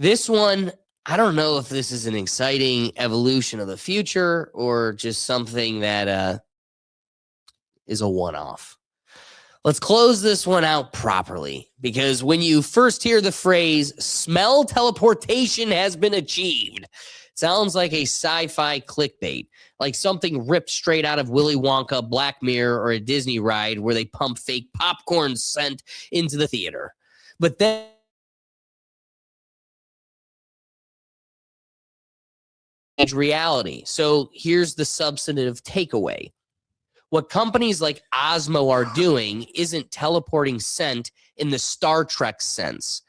This one, I don't know if this is an exciting evolution of the future or just something that is a one-off. Let's close this one out properly, because when you first hear the phrase smell teleportation has been achieved, it sounds like a sci-fi clickbait, like something ripped straight out of Willy Wonka, Black Mirror, or a Disney ride where they pump fake popcorn scent into the theater. But then reality. So here's the substantive takeaway. What companies like Osmo are doing isn't teleporting scent in the Star Trek sense.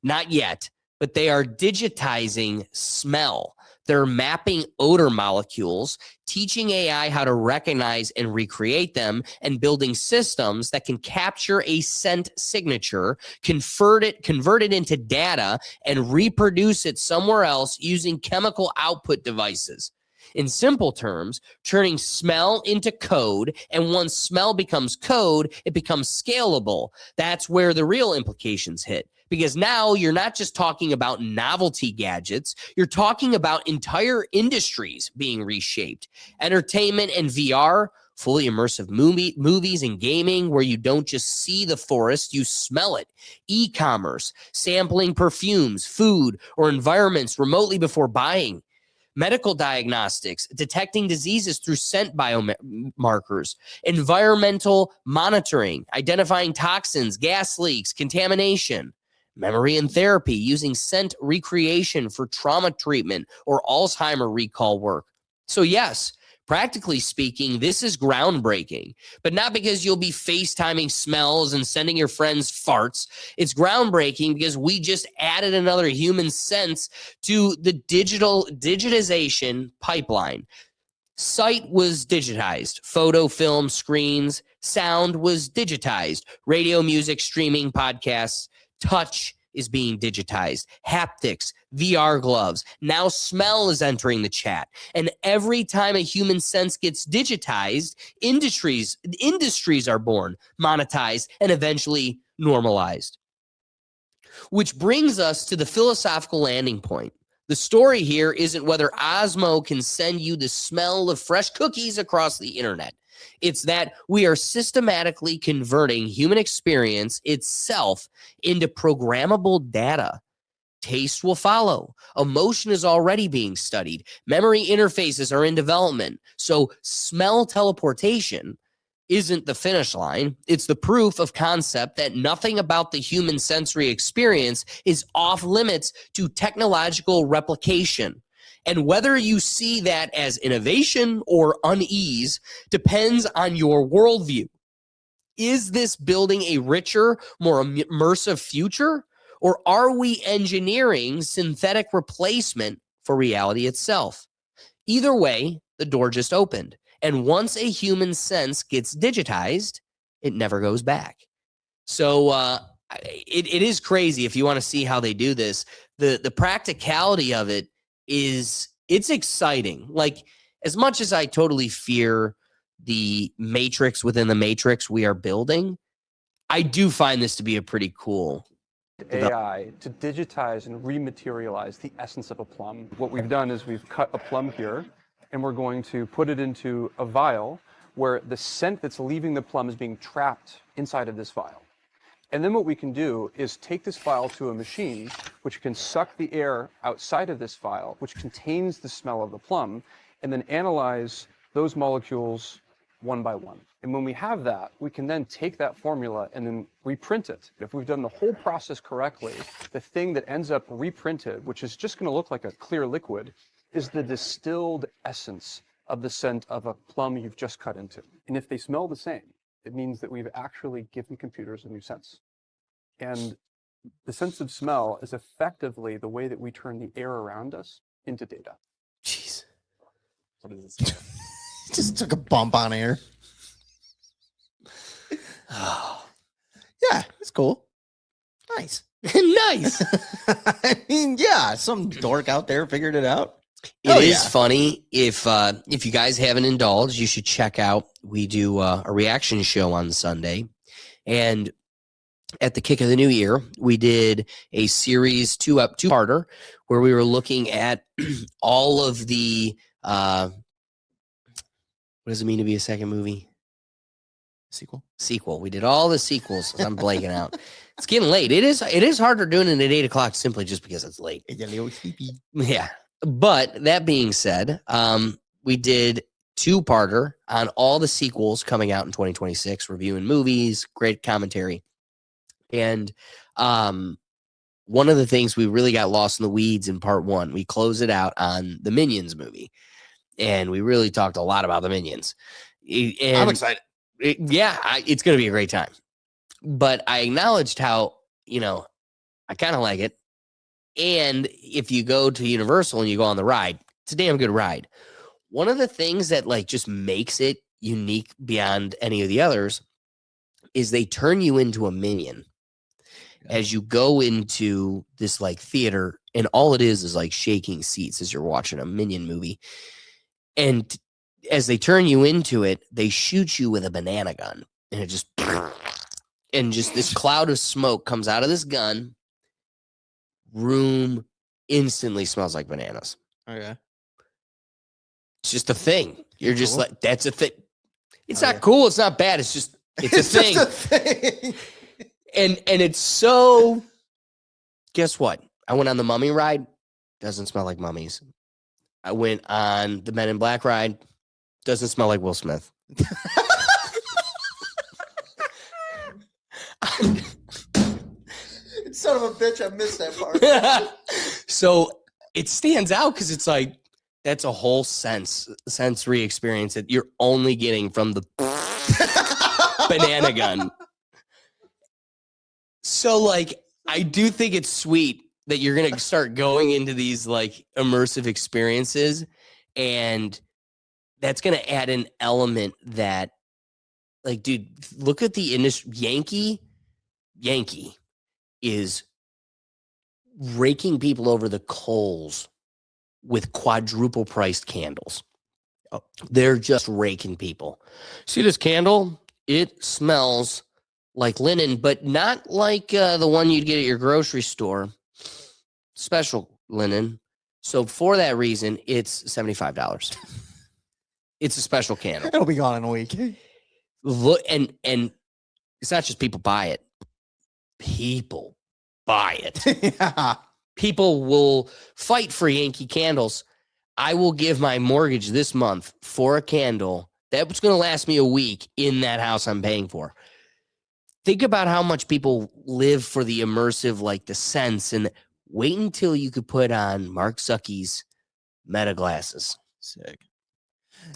Not yet, but they are digitizing smell. They're mapping odor molecules, teaching AI how to recognize and recreate them, and building systems that can capture a scent signature, convert it into data, and reproduce it somewhere else using chemical output devices. In simple terms, turning smell into code, and once smell becomes code, it becomes scalable. That's where the real implications hit, because now you're not just talking about novelty gadgets, you're talking about entire industries being reshaped. Entertainment and VR, fully immersive movies and gaming where you don't just see the forest, you smell it. E-commerce, sampling perfumes, food, or environments remotely before buying. Medical diagnostics, detecting diseases through scent biomarkers, environmental monitoring, identifying toxins, gas leaks, contamination, memory and therapy, using scent recreation for trauma treatment or Alzheimer recall work. So yes, practically speaking, this is groundbreaking, but not because you'll be FaceTiming smells and sending your friends farts. It's groundbreaking because we just added another human sense to the digitization pipeline. Sight was digitized, photo, film, screens, sound was digitized, radio, music, streaming, podcasts, touch is being digitized, haptics, VR gloves. Now smell is entering the chat. And every time a human sense gets digitized, industries are born, monetized, and eventually normalized. Which brings us to the philosophical landing point. The story here isn't whether Osmo can send you the smell of fresh cookies across the internet. It's that we are systematically converting human experience itself into programmable data. Taste will follow. Emotion is already being studied. Memory interfaces are in development. So smell teleportation isn't the finish line. It's the proof of concept that nothing about the human sensory experience is off limits to technological replication. And whether you see that as innovation or unease depends on your worldview. Is this building a richer, more immersive future? Or are we engineering synthetic replacement for reality itself? Either way, the door just opened. And once a human sense gets digitized, it never goes back. So it is crazy if you want to see how they do this. The practicality of it is, it's exciting. Like, as much as I totally fear the matrix within the matrix we are building, I do find this to be a pretty cool AI to digitize and rematerialize the essence of a plum. What we've done is we've cut a plum here, and we're going to put it into a vial where the scent that's leaving the plum is being trapped inside of this vial. And then what we can do is take this vial to a machine which can suck the air outside of this vial, which contains the smell of the plum, and then analyze those molecules one by one. And when we have that, we can then take that formula and then reprint it. If we've done the whole process correctly, the thing that ends up reprinted, which is just going to look like a clear liquid, is the distilled essence of the scent of a plum you've just cut into. And if they smell the same, it means that we've actually given computers a new sense. And the sense of smell is effectively the way that we turn the air around us into data. Jeez. What is this? Just took a bump on air. Yeah, it's cool. Nice. Nice. I mean, yeah, some dork out there figured it out. It is funny. If you guys haven't indulged, you should check out. We do a reaction show on Sunday, and at the kick of the new year, we did a series two-parter where we were looking at all of the what does it mean to be a second movie? Sequel. We did all the sequels. I'm blanking out. It's getting late. It is harder doing it at 8 o'clock simply just because it's late. Yeah. But that being said, we did two-parter on all the sequels coming out in 2026, reviewing movies, great commentary. And one of the things we really got lost in the weeds in part 1, we closed it out on the Minions movie. And we really talked a lot about the Minions. And I'm excited. It's going to be a great time. But I acknowledged how, I kind of like it. And if you go to Universal and you go on the ride, it's a damn good ride. One of the things that just makes it unique beyond any of the others is they turn you into a minion as you go into this theater, and all it is shaking seats as you're watching a Minion movie. And as they turn you into it, they shoot you with a banana gun, and it just this cloud of smoke comes out of this gun. Room instantly smells like bananas. Okay. It's just a thing. You're just cool. That's a thing. It's not cool. It's not bad. It's a thing. Just a thing. And it's so, guess what? I went on the mummy ride. Doesn't smell like mummies. I went on the Men in Black ride. Doesn't smell like Will Smith. Son of a bitch, I missed that part. So it stands out because it's that's a whole sensory experience that you're only getting from the banana gun. So I do think it's sweet that you're going to start going into these immersive experiences, and that's going to add an element that dude, look at the industry. Yankee is raking people over the coals with quadruple priced candles. Oh, they're just raking people. See this candle? It smells like linen, but not like the one you'd get at your grocery store. Special linen. So for that reason, it's $75. It's a special candle. It'll be gone in a week. Look, and it's not just people buy it. People buy it. Yeah. People will fight for Yankee candles. I will give my mortgage this month for a candle that's going to last me a week in that house I'm paying for. Think about how much people live for the immersive, the sense, and wait until you could put on Mark Zucker's Meta glasses. Sick.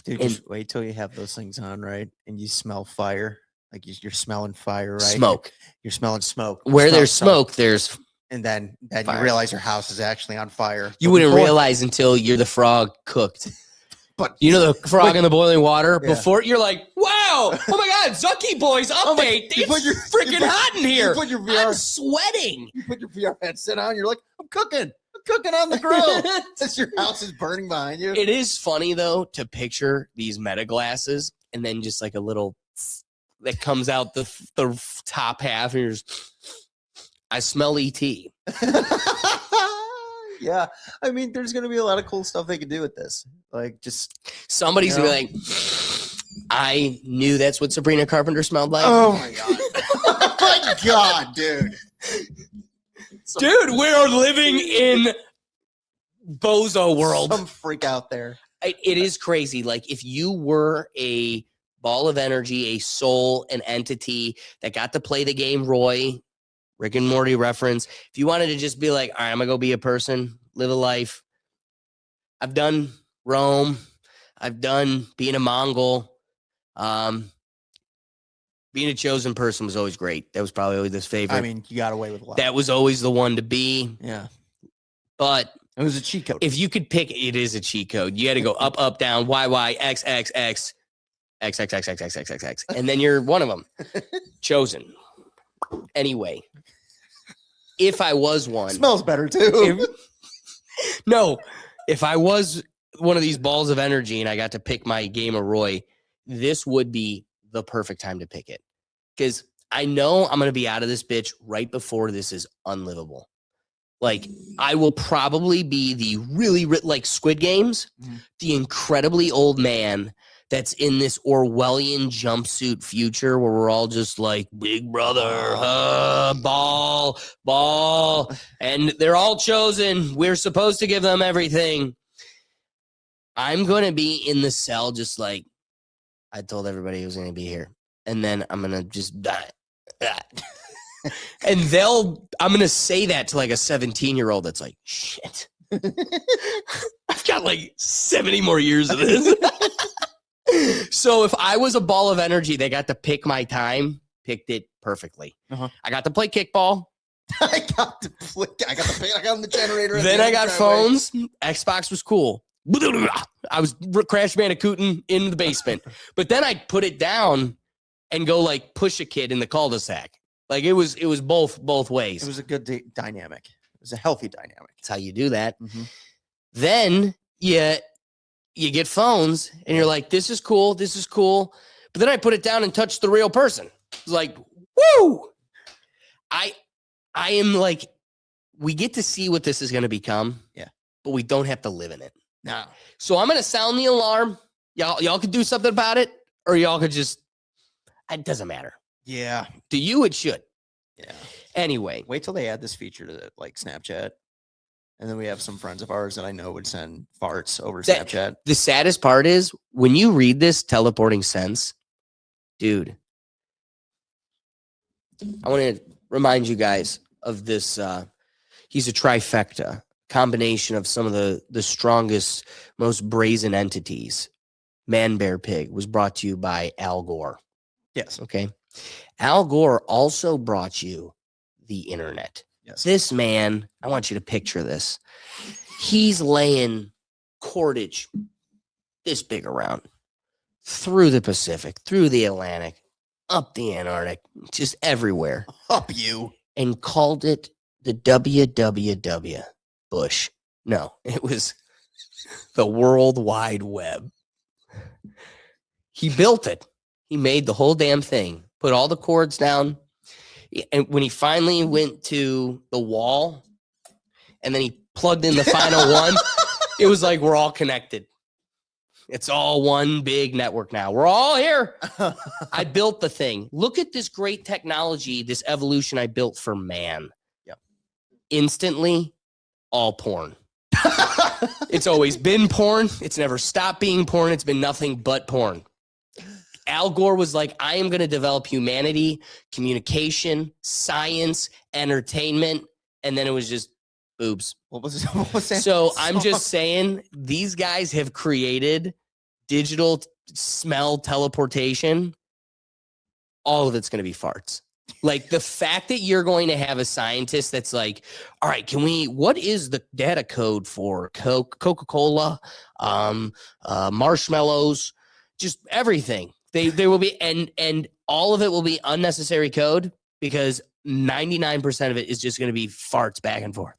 Dude, just wait till you have those things on, right? And you smell fire. You're smelling fire, right? Smoke. You're smelling smoke. Where there's smoke, there's... And then fire. You realize your house is actually on fire. You wouldn't realize until you're the frog cooked. But you know the frog in the boiling water? Yeah. Before you're like, wow, oh my God, Zucky Boys update. It's freaking hot in here. I'm sweating. You put your VR headset on, you're like, I'm cooking on the grill. As your house is burning behind you. It is funny, though, to picture these Meta glasses and then just a little that comes out the top half and you're just, I smell E.T. Yeah. I mean, there's going to be a lot of cool stuff they could do with this. Somebody's going to be like, I knew that's what Sabrina Carpenter smelled like. Oh, my God. Oh, my God, dude. Dude, we're living in Bozo world. Some freak out there. It is crazy. If you were a ball of energy, a soul, an entity that got to play the game Roy, Rick and Morty reference, if you wanted to just be like, all right, I'm going to go be a person, live a life. I've done Rome. I've done being a Mongol. Being a chosen person was always great. That was probably always his favorite. I mean, you got away with a lot. That was always the one to be. Yeah. But it was a cheat code. If you could pick, it is a cheat code. You had to go up, up, down, Y, Y, X, X, X, X, X, X, X, X, X, X, X. And then you're one of them. Chosen. Anyway. If I was one. Smells better too. If I was one of these balls of energy and I got to pick my game of Roy, this would be the perfect time to pick it. Because I know I'm going to be out of this bitch right before this is unlivable. Like, I will probably be the really, like Squid Games, the incredibly old man that's in this Orwellian jumpsuit future where we're all just like, big brother, ball, and they're all chosen. We're supposed to give them everything. I'm going to be in the cell just like, I told everybody I was going to be here. And then I'm going to just die. And I'm going to say that to like a 17-year-old that's like, shit. I've got like 70 more years of this. So if I was a ball of energy, they got to pick my time, picked it perfecly. I got to play kickball. I got the generator. Then I got phones. Xbox was cool. I was Crash Bandicooting in the basement. But then I put it down and go like push a kid in the cul-de-sac. Like it was both ways. It was a good dynamic. It was a healthy dynamic. That's how you do that. Then you get phones and you're like, this is cool. But then I put it down and touched the real person. It's like, woo! I am like, we get to see what this is going to become. Yeah. But we don't have to live in it. No. So I'm going to sound the alarm. Y'all could do something about it, or y'all could just, it doesn't matter. Yeah. To you, it should. Yeah. Anyway. Wait till they add this feature to like Snapchat. And then we have some friends of ours that I know would send farts over Snapchat. The saddest part is when you read this teleporting sense, dude, I want to remind you guys of this. He's a trifecta, combination of some of the strongest, most brazen entities. Man, Bear, Pig was brought to you by Al Gore. Yes. Okay. Al Gore also brought you the internet. Yes. This man, I want you to picture this. He's laying cordage this big around through the Pacific, through the Atlantic, up the Antarctic, just everywhere. Up you. And called it the WWW Bush. No, it was the World Wide Web. He built it. He made the whole damn thing, put all the cords down. And when he finally went to the wall and then he plugged in the final one, it was like, we're all connected. It's all one big network now. We're all here. I built the thing. Look at this great technology, this evolution I built for man. Yep. Instantly, all porn. It's always been porn. It's never stopped being porn. It's been nothing but porn. Al Gore was like, I am going to develop humanity, communication, science, entertainment. And then it was just boobs. What was that? So I'm just saying, these guys have created digital smell teleportation. All of it's going to be farts. Like the fact that you're going to have a scientist that's like, all right, what is the data code for Coca-Cola, marshmallows, just everything. They will be, and all of it will be unnecessary code because 99% of it is just going to be farts back and forth.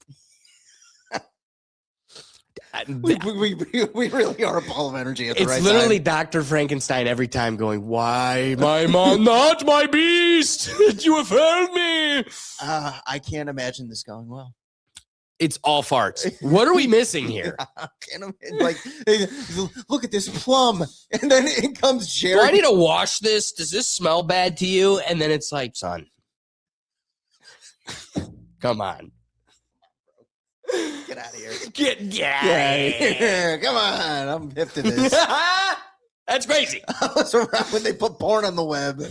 We really are a ball of energy at the right time. It's literally Dr. Frankenstein every time going, why my mom not my beast? You have failed me. I can't imagine this going well. It's all farts. What are we missing here? I can't imagine, like, look at this plum. And then it comes Jerry. Do I need to wash this? Does this smell bad to you? And then it's like, son, come on. Get out of here. Yeah. Come on. I'm hip to this. That's crazy. I was around when they put porn on the web.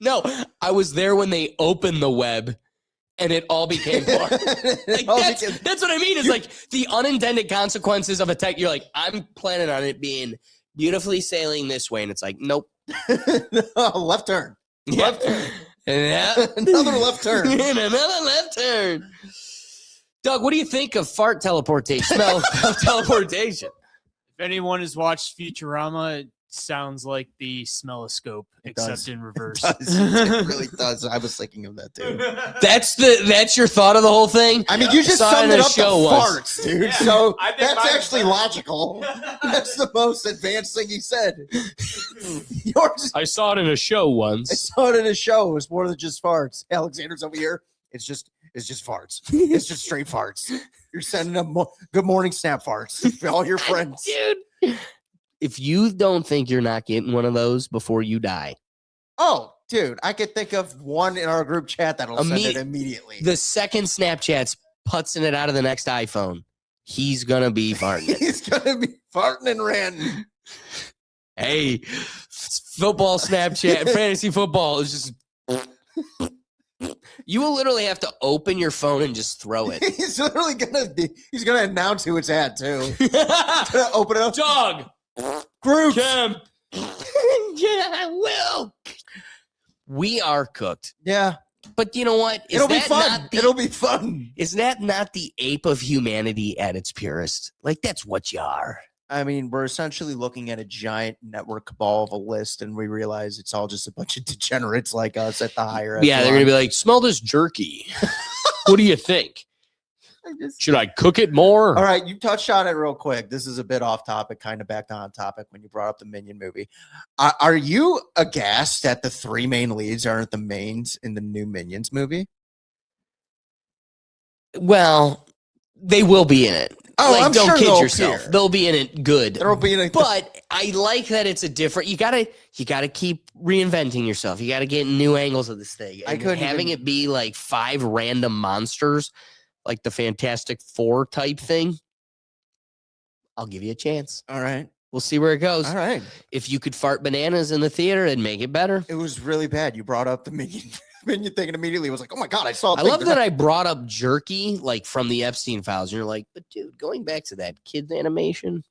No, I was there when they opened the web and it all became porn. Like, that's what I mean. It's like the unintended consequences of a tech. You're like, I'm planning on it being beautifully sailing this way. And it's like, nope. Left turn. Yeah. Left turn. Yeah. Another left turn. Another left turn. Doug, what do you think of fart teleportation? Smell teleportation. If anyone has watched Futurama, sounds like the smell-o-scope, It except does. in reverse. It really does. I was thinking of that too. That's your thought of the whole thing? I mean, you just Saw it summed in it a up to show once. farts, dude. Yeah, So I think that's mine was actually better. logical. That's the most advanced thing you said. Yours, I saw it in a show I once. saw it in a show. It was more than just farts. Alexander's over here. It's just farts. It's just straight farts. You're sending them good morning snap farts to all your friends. Dude, if you don't think you're not getting one of those before you die, Oh, dude, I could think of one in our group chat that'll send it immediately. the second Snapchat's putzing it out of the next iPhone, he's gonna be farting it. He's gonna be farting and ranting. Hey, football Snapchat, fantasy football is just. You will literally have to open your phone and just throw it. He's literally he's gonna announce who it's at too. He's gonna open it up. Dog, Groups. Kemp. Yeah, I will. We are cooked. Yeah. But you know what? It'll be that fun. not the- It'll be fun. Is that not the ape of humanity at its purest? Like, that's what you are. I mean, we're essentially looking at a giant network cabal of a list, and we realize it's all just a bunch of degenerates like us at the higher. Yeah, they're going to be like, smell this jerky. What do you think? Should I cook it more? All right, you touched on it real quick. This is a bit off topic, kind of back on topic when you brought up the Minion movie. Are you aghast that the three main leads aren't the mains in the new Minions movie? Well, they will be in it. Oh, like, I'm don't sure kid they'll yourself. appear. They'll be in it good. There'll be a But I like that it's a different. You gotta keep reinventing yourself. You gotta get new angles of this thing. I And couldn't having even- it be like 5 random monsters, like the Fantastic Four type thing. I'll give you a chance. All right, We'll see where it goes. all right. If you could fart bananas in the theater, it'd make it better. it was really bad. You brought up the Minion Minion thing and immediately was like, oh my god, I saw. I love that I brought up jerky, like from the Epstein files. And you're like, but dude, going back to that kids animation,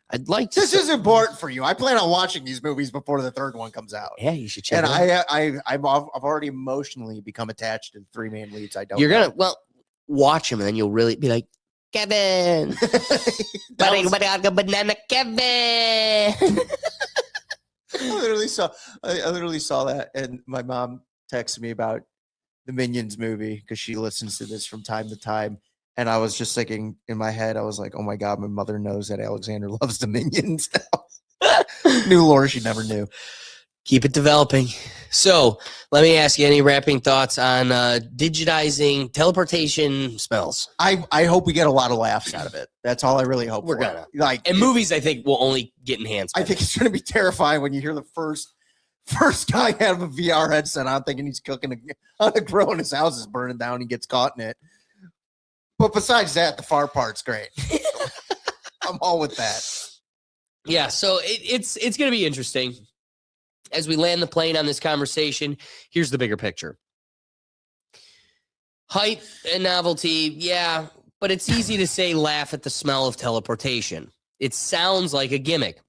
I'd like to. This is important for you. I plan on watching these movies before the third one comes out. Yeah, you should check. and it out. I've already emotionally become attached to the three main leads. I don't. You're know. gonna watch them, and then you'll really be like, Kevin, That was- banana, Kevin. I literally saw that, and my mom texted me about the Minions movie because she listens to this from time to time, and I was just thinking in my head, I was like, "Oh my god, my mother knows that Alexander loves the Minions now." New lore she never knew. Keep it developing. So, let me ask you any wrapping thoughts on digitizing teleportation spells I hope we get a lot of laughs out of it. That's all I really hope. We're for. gonna. Like and movies. I think will only get enhanced. I by think this. it's going to be terrifying when you hear the first guy have a VR headset on, thinking he's cooking on a grill and his house is burning down. He gets caught in it. But besides that, the far part's great. I'm all with that. Yeah, so it's going to be interesting as we land the plane on this conversation. Here's the bigger picture. Hype and novelty, yeah, but it's easy to say laugh at the smell of teleportation. It sounds like a gimmick,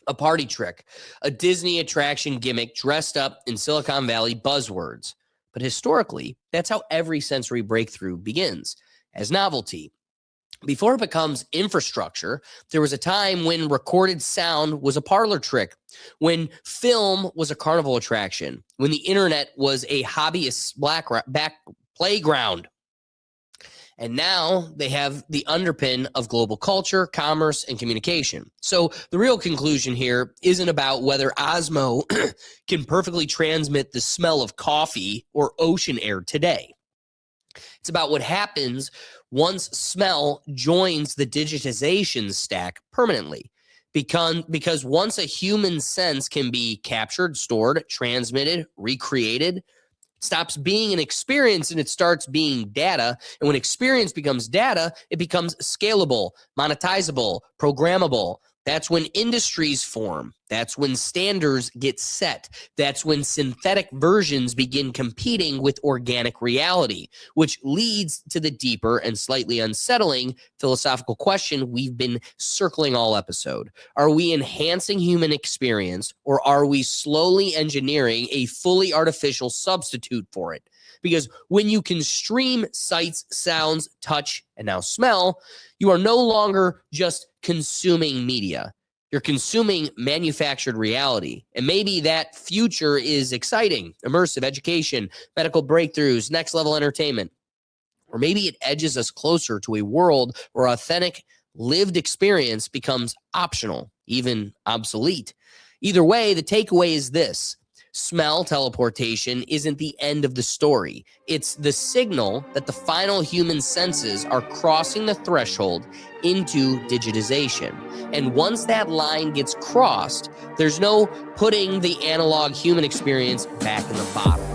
a party trick, a Disney attraction gimmick dressed up in Silicon Valley buzzwords. But historically, that's how every sensory breakthrough begins, as novelty. Before it becomes infrastructure, there was a time when recorded sound was a parlor trick, when film was a carnival attraction, when the internet was a hobbyist back playground. And now they have the underpin of global culture, commerce, and communication. So the real conclusion here isn't about whether Osmo can perfectly transmit the smell of coffee or ocean air today. It's about what happens once smell joins the digitization stack permanently. Because once a human sense can be captured, stored, transmitted, recreated, it stops being an experience and it starts being data. And when experience becomes data, it becomes scalable, monetizable, programmable. That's when industries form. That's when standards get set. That's when synthetic versions begin competing with organic reality, which leads to the deeper and slightly unsettling philosophical question we've been circling all episode. Are we enhancing human experience, or are we slowly engineering a fully artificial substitute for it? Because when you can stream sights, sounds, touch, and now smell, you are no longer just consuming media. You're consuming manufactured reality. And maybe that future is exciting, immersive education, medical breakthroughs, next level entertainment. Or maybe it edges us closer to a world where authentic lived experience becomes optional, even obsolete. Either way, the takeaway is this. Smell teleportation isn't the end of the story. It's the signal that the final human senses are crossing the threshold into digitization. And once that line gets crossed, there's no putting the analog human experience back in the bottle.